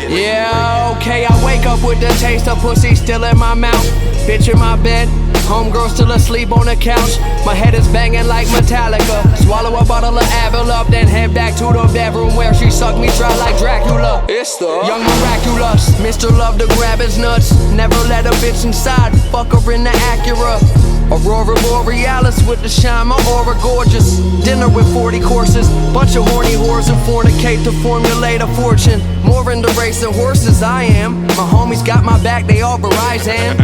Yeah, okay, I wake up with the taste of pussy still in my mouth. Bitch in my bed, homegirl still asleep on the couch. My head is banging like Metallica. Swallow a bottle of Advil up, then head back to the bedroom where she sucked me dry like Dracula. It's the Young Miraculous, Mr. Love to grab his nuts. Never let a bitch inside, fuck her in the Acura. Aurora Borealis with the shine, my aura gorgeous. Dinner with 40 courses, bunch of horny whores who fornicate to formulate a fortune. More into race than horses I am. My homies got my back, they all Verizon.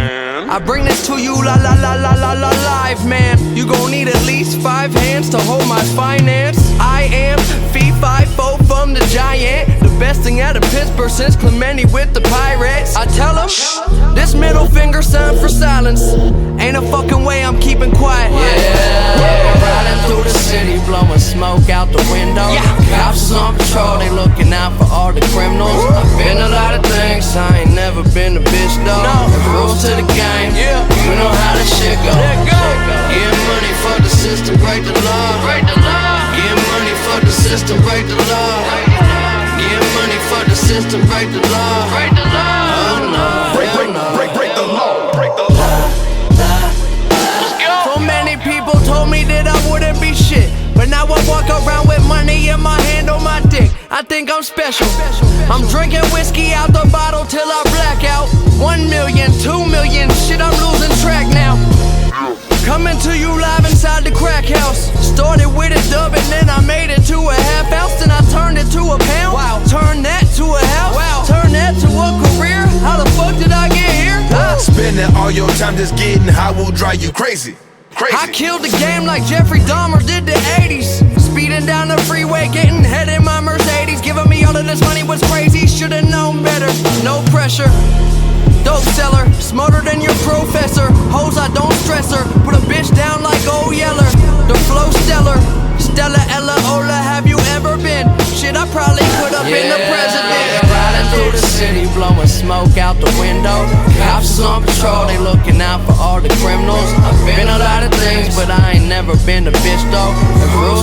I bring this to you, la la la la la la live, man. You gon' need at least 5 hands to hold my finance. I am fee 5-4 from the Giant, the best thing out of Pittsburgh since Clemente with the Pirates. I tell them, this middle finger sign for silence. Ain't a fucking way I'm keeping quiet. Yeah, riding through the city, blowing smoke out the window. Cops is on patrol, they looking out for all the criminals. I've been a lot of things, I ain't never been a bitch though. There's rules to the game, you know how this shit go. Get money for the system, break the law. Get money for the system, break the law. Get money for the system, break the law. Oh no, break the law. So many people told me that I wouldn't be shit, but now I walk around with money in my hand on my dick. I think I'm special. I'm drinking whiskey out the bottle till I black out. 1 million, 2 million, shit, I'm losing track now. Coming to you live inside the crack house. Started with a dub and then I made it to a half ounce. Then I turned it to a pound. Wow. Turn that to a house. Wow. Turn that to a career. How the fuck did I get here? Spending all your time just getting high will drive you crazy. I killed the game like Jeffrey Dahmer did the 80s. Speeding down the freeway, getting head in my Mercedes. Giving me all of this money was crazy, should've known better. No pressure, dope seller, smarter than your professor. Hoes, I don't stress her, put a bitch down like Old Yeller. The flow stellar, Stella, Ella, Ola, have you ever been? Shit, I probably could've been the president. Riding through the city, blowing smoke out the window. Cops is on patrol, they looking out for all the criminals. I've been a lot of things, but I ain't never been a bitch though. There's rules